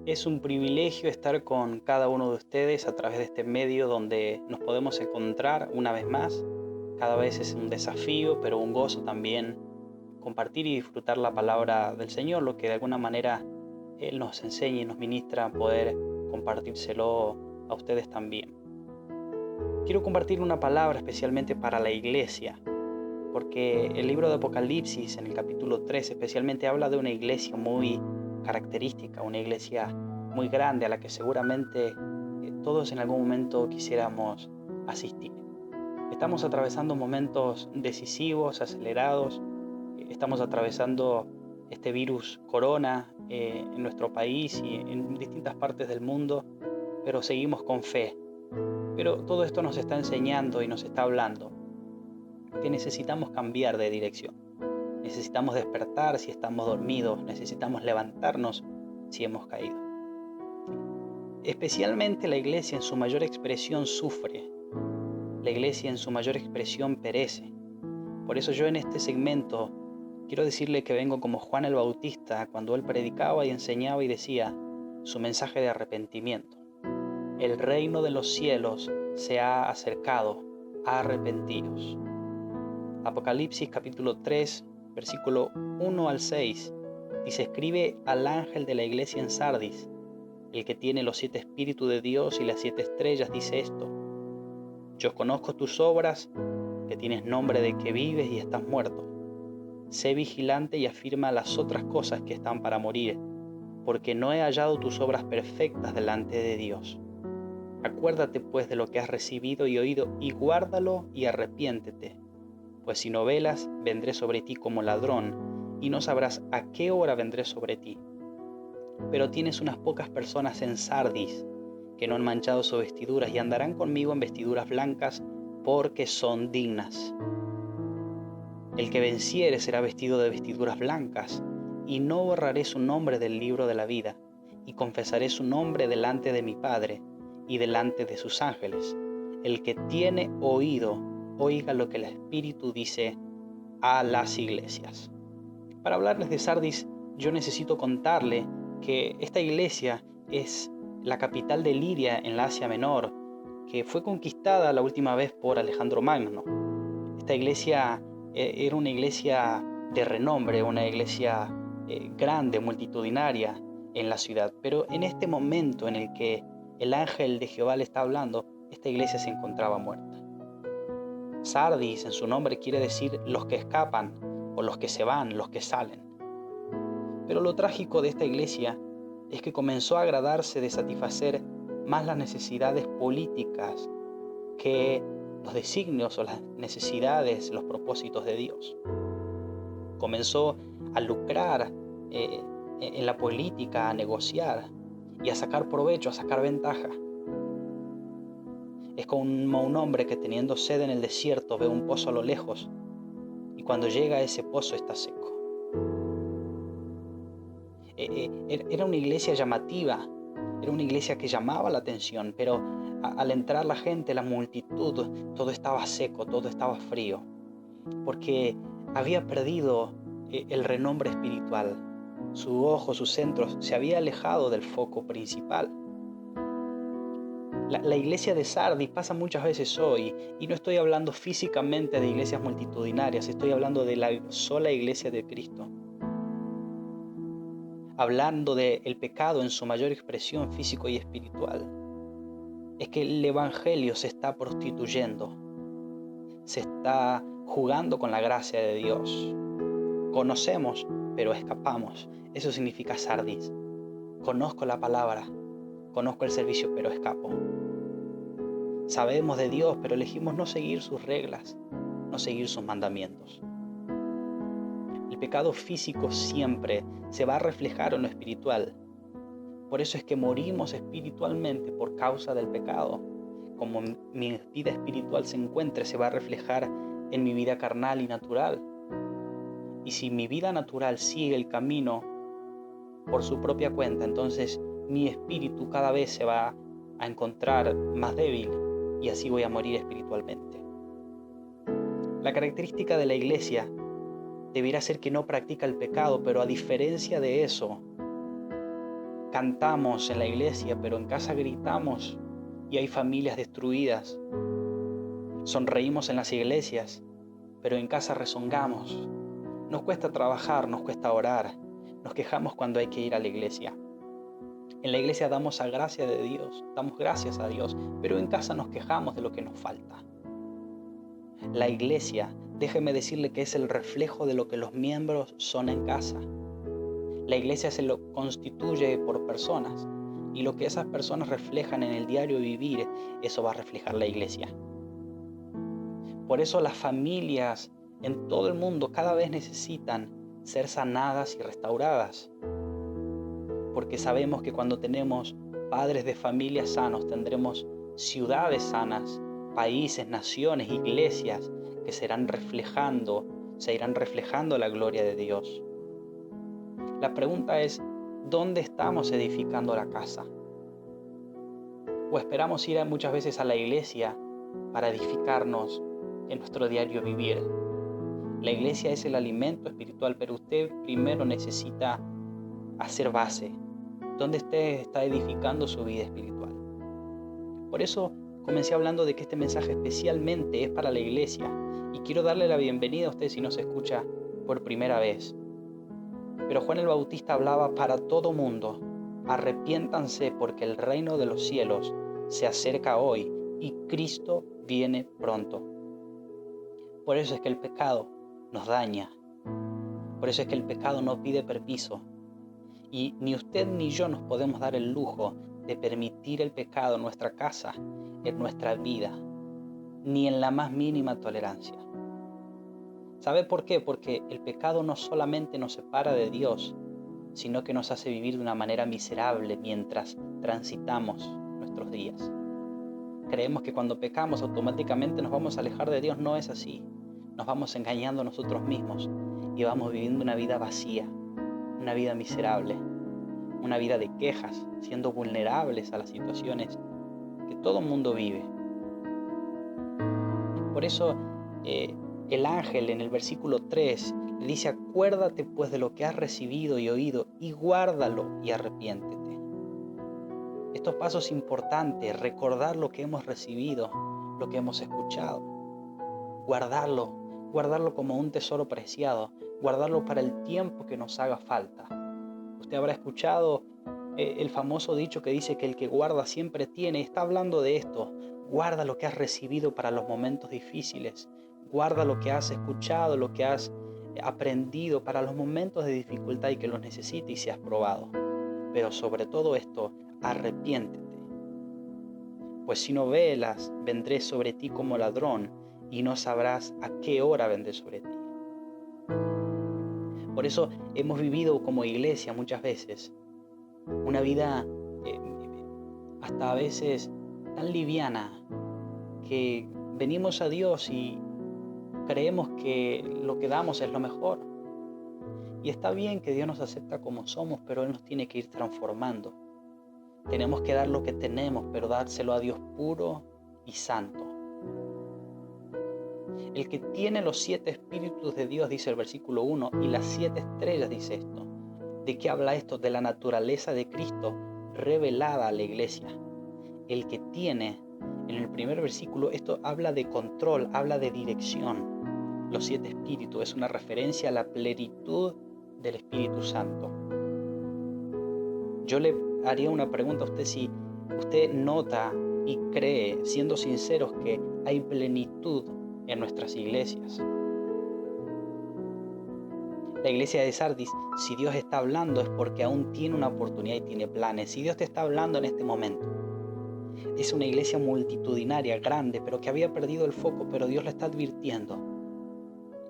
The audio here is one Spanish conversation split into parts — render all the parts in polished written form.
Es un privilegio estar con cada uno de ustedes a través de este medio donde nos podemos encontrar una vez más. Cada vez es un desafío, pero un gozo también compartir y disfrutar la palabra del Señor, lo que de alguna manera Él nos enseña y nos ministra, poder compartírselo a ustedes también. Quiero compartir una palabra especialmente para la iglesia, porque el libro de Apocalipsis en el capítulo 3 especialmente habla de una iglesia muy característica, una iglesia muy grande a la que seguramente todos en algún momento quisiéramos asistir. Estamos atravesando momentos decisivos, acelerados, estamos atravesando este virus corona en nuestro país y en distintas partes del mundo, pero seguimos con fe. Pero todo esto nos está enseñando y nos está hablando que necesitamos cambiar de dirección. Necesitamos despertar si estamos dormidos, necesitamos levantarnos si hemos caído. Especialmente la iglesia en su mayor expresión sufre, la iglesia en su mayor expresión perece. Por eso yo en este segmento quiero decirle que vengo como Juan el Bautista cuando él predicaba y enseñaba y decía su mensaje de arrepentimiento. El reino de los cielos se ha acercado, arrepentidos. Apocalipsis capítulo 3, versículo 1 al 6, dice: escribe al ángel de la iglesia en Sardis, el que tiene los 7 espíritus de Dios y las 7 estrellas, dice esto: yo conozco tus obras, que tienes nombre de que vives y estás muerto. Sé vigilante y afirma las otras cosas que están para morir, porque no he hallado tus obras perfectas delante de Dios. Acuérdate pues de lo que has recibido y oído, y guárdalo y arrepiéntete. Pues si no velas, vendré sobre ti como ladrón, y no sabrás a qué hora vendré sobre ti. Pero tienes unas pocas personas en Sardis, que no han manchado sus vestiduras, y andarán conmigo en vestiduras blancas, porque son dignas. El que venciere será vestido de vestiduras blancas, y no borraré su nombre del libro de la vida, y confesaré su nombre delante de mi Padre, y delante de sus ángeles. El que tiene oído, oiga lo que el Espíritu dice a las iglesias. Para hablarles de Sardis, yo necesito contarle que esta iglesia es la capital de Liria en la Asia Menor, que fue conquistada la última vez por Alejandro Magno. Esta iglesia era una iglesia de renombre, una iglesia grande, multitudinaria en la ciudad, pero en este momento en el que el ángel de Jehová le está hablando, esta iglesia se encontraba muerta. Sardis en su nombre quiere decir los que escapan o los que se van, los que salen. Pero lo trágico de esta iglesia es que comenzó a agradarse de satisfacer más las necesidades políticas que los designios o las necesidades, los propósitos de Dios. Comenzó a lucrar en la política, a negociar y a sacar provecho, a sacar ventaja. Es como un hombre que teniendo sed en el desierto ve un pozo a lo lejos y cuando llega a ese pozo está seco. Era una iglesia llamativa, era una iglesia que llamaba la atención, pero al entrar la gente, la multitud, todo estaba seco, todo estaba frío, porque había perdido el renombre espiritual. Su ojo, su centro se había alejado del foco principal. La iglesia de Sardis pasa muchas veces hoy, y no estoy hablando físicamente de iglesias multitudinarias, estoy hablando de la sola iglesia de Cristo. Hablando del pecado en su mayor expresión físico y espiritual. Es que el evangelio se está prostituyendo, se está jugando con la gracia de Dios. Conocemos, pero escapamos. Eso significa Sardis. Conozco la palabra, conozco el servicio, pero escapo. Sabemos de Dios, pero elegimos no seguir sus reglas, no seguir sus mandamientos. El pecado físico siempre se va a reflejar en lo espiritual. Por eso es que morimos espiritualmente por causa del pecado. Como mi vida espiritual se encuentre, se va a reflejar en mi vida carnal y natural. Y si mi vida natural sigue el camino por su propia cuenta, entonces mi espíritu cada vez se va a encontrar más débil y así voy a morir espiritualmente. La característica de la iglesia debiera ser que no practica el pecado, pero a diferencia de eso, cantamos en la iglesia, pero en casa gritamos y hay familias destruidas. Sonreímos en las iglesias, pero en casa rezongamos. Nos cuesta trabajar, nos cuesta orar, nos quejamos cuando hay que ir a la iglesia. En la iglesia damos damos gracias a Dios, pero en casa nos quejamos de lo que nos falta. La iglesia, déjeme decirle que es el reflejo de lo que los miembros son en casa. La iglesia se lo constituye por personas y lo que esas personas reflejan en el diario vivir, eso va a reflejar la iglesia. Por eso las familias en todo el mundo cada vez necesitan ser sanadas y restauradas. Porque sabemos que cuando tenemos padres de familias sanos, tendremos ciudades sanas, países, naciones, iglesias que se irán reflejando la gloria de Dios. La pregunta es, ¿dónde estamos edificando la casa? ¿O esperamos ir muchas veces a la iglesia para edificarnos en nuestro diario vivir? La iglesia es el alimento espiritual, pero usted primero necesita hacer base. ¿Dónde usted está edificando su vida espiritual? Por eso comencé hablando de que este mensaje especialmente es para la iglesia y quiero darle la bienvenida a usted si nos escucha por primera vez. Pero Juan el Bautista hablaba para todo mundo: arrepiéntanse porque el reino de los cielos se acerca hoy y Cristo viene pronto. Por eso es que el pecado nos daña. Por eso es que el pecado no pide permiso. Y ni usted ni yo nos podemos dar el lujo de permitir el pecado en nuestra casa, en nuestra vida, ni en la más mínima tolerancia. ¿Sabe por qué? Porque el pecado no solamente nos separa de Dios, sino que nos hace vivir de una manera miserable mientras transitamos nuestros días. Creemos que cuando pecamos automáticamente nos vamos a alejar de Dios. No es así. Nos vamos engañando a nosotros mismos y vamos viviendo una vida vacía, una vida miserable, una vida de quejas, siendo vulnerables a las situaciones que todo mundo vive. Por eso el ángel en el versículo 3 le dice: acuérdate pues de lo que has recibido y oído y guárdalo y arrepiéntete. Estos pasos importantes, recordar lo que hemos recibido, lo que hemos escuchado, guardarlo como un tesoro preciado, guardarlo para el tiempo que nos haga falta. Usted habrá escuchado el famoso dicho que dice que el que guarda siempre tiene. Está hablando de esto. Guarda lo que has recibido para los momentos difíciles. Guarda lo que has escuchado, lo que has aprendido para los momentos de dificultad y que los necesites y seas probado. Pero sobre todo esto, arrepiéntete. Pues si no velas, vendré sobre ti como ladrón y no sabrás a qué hora vendré sobre ti. Por eso hemos vivido como iglesia muchas veces una vida hasta a veces tan liviana que venimos a Dios y creemos que lo que damos es lo mejor. Y está bien que Dios nos acepta como somos, pero Él nos tiene que ir transformando. Tenemos que dar lo que tenemos, pero dárselo a Dios puro y santo. El que tiene los 7 espíritus de Dios, dice el versículo 1, y las 7 estrellas, dice esto. ¿De qué habla esto? De la naturaleza de Cristo revelada a la iglesia. El que tiene, en el primer versículo, esto habla de control, habla de dirección. Los 7 espíritus es una referencia a la plenitud del Espíritu Santo. Yo le haría una pregunta a usted: si usted nota y cree, siendo sinceros, que hay plenitud en nuestras iglesias. La iglesia de Sardis, si Dios está hablando es porque aún tiene una oportunidad y tiene planes. Si Dios te está hablando en este momento, es una iglesia multitudinaria, grande, pero que había perdido el foco, pero Dios la está advirtiendo.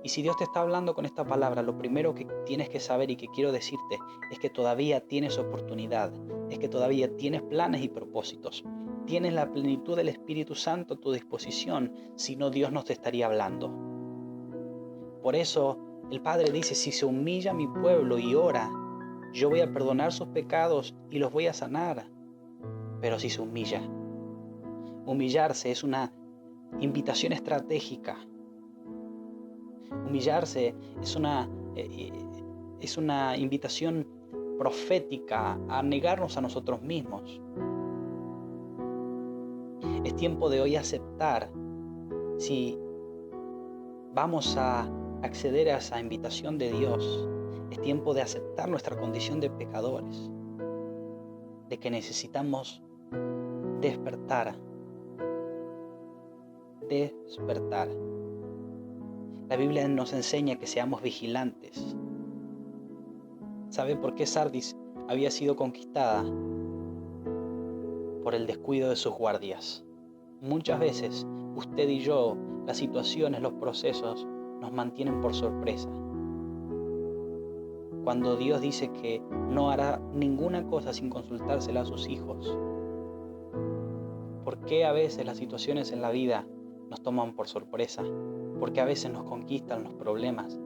Y si Dios te está hablando con esta palabra, lo primero que tienes que saber y que quiero decirte es que todavía tienes oportunidad, es que todavía tienes planes y propósitos. Tienes la plenitud del Espíritu Santo a tu disposición, si no Dios no te estaría hablando. Por eso el Padre dice: si se humilla mi pueblo y ora, yo voy a perdonar sus pecados y los voy a sanar. Pero si se humilla, humillarse es una invitación estratégica. Humillarse es una invitación profética, a negarnos a nosotros mismos. Es tiempo de hoy aceptar si vamos a acceder a esa invitación de Dios. Es tiempo de aceptar nuestra condición de pecadores, de que necesitamos despertar. La Biblia nos enseña que seamos vigilantes. ¿Sabe por qué Sardis había sido conquistada? Por el descuido de sus guardias. Muchas veces, usted y yo, las situaciones, los procesos, nos mantienen por sorpresa. Cuando Dios dice que no hará ninguna cosa sin consultársela a sus hijos, ¿por qué a veces las situaciones en la vida nos toman por sorpresa? ¿Por qué a veces nos conquistan los problemas?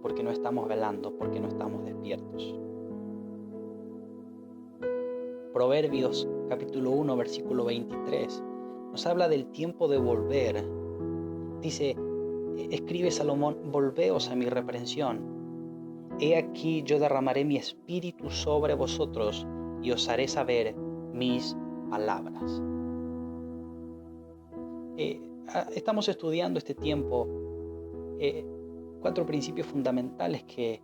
Porque no estamos velando, porque no estamos despiertos. Proverbios capítulo 1, versículo 23, nos habla del tiempo de volver. Dice, escribe Salomón, volveos a mi reprensión. He aquí yo derramaré mi espíritu sobre vosotros y os haré saber mis palabras. Estamos estudiando este tiempo 4 principios fundamentales que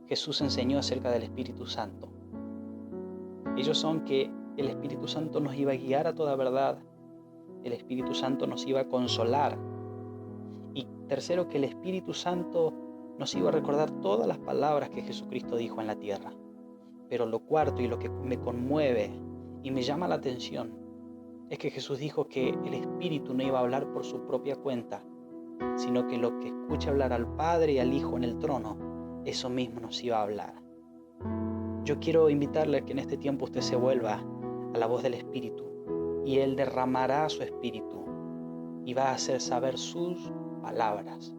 Jesús enseñó acerca del Espíritu Santo. Ellos son que el Espíritu Santo nos iba a guiar a toda verdad, el Espíritu Santo nos iba a consolar y tercero, que el Espíritu Santo nos iba a recordar todas las palabras que Jesucristo dijo en la tierra. Pero lo cuarto y lo que me conmueve y me llama la atención es que Jesús dijo que el Espíritu no iba a hablar por su propia cuenta, sino que lo que escucha hablar al Padre y al Hijo en el trono, eso mismo nos iba a hablar. Yo quiero invitarle a que en este tiempo usted se vuelva a la voz del Espíritu y Él derramará su Espíritu y va a hacer saber sus palabras.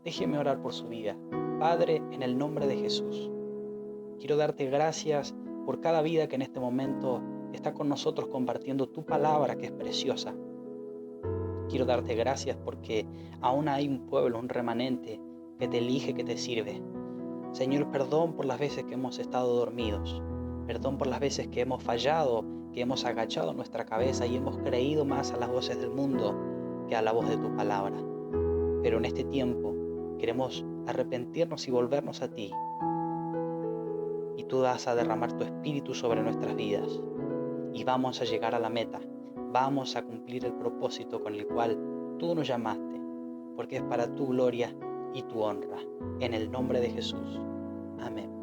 Déjeme orar por su vida. Padre, en el nombre de Jesús, quiero darte gracias por cada vida que en este momento está con nosotros compartiendo tu palabra que es preciosa. Quiero darte gracias porque aún hay un pueblo, un remanente que te elige, que te sirve. Señor, perdón por las veces que hemos estado dormidos. Perdón por las veces que hemos fallado, que hemos agachado nuestra cabeza y hemos creído más a las voces del mundo que a la voz de tu palabra. Pero en este tiempo queremos arrepentirnos y volvernos a ti. Y tú vas a derramar tu espíritu sobre nuestras vidas. Y vamos a llegar a la meta. Vamos a cumplir el propósito con el cual tú nos llamaste. Porque es para tu gloria y tu honra. En el nombre de Jesús. Amén.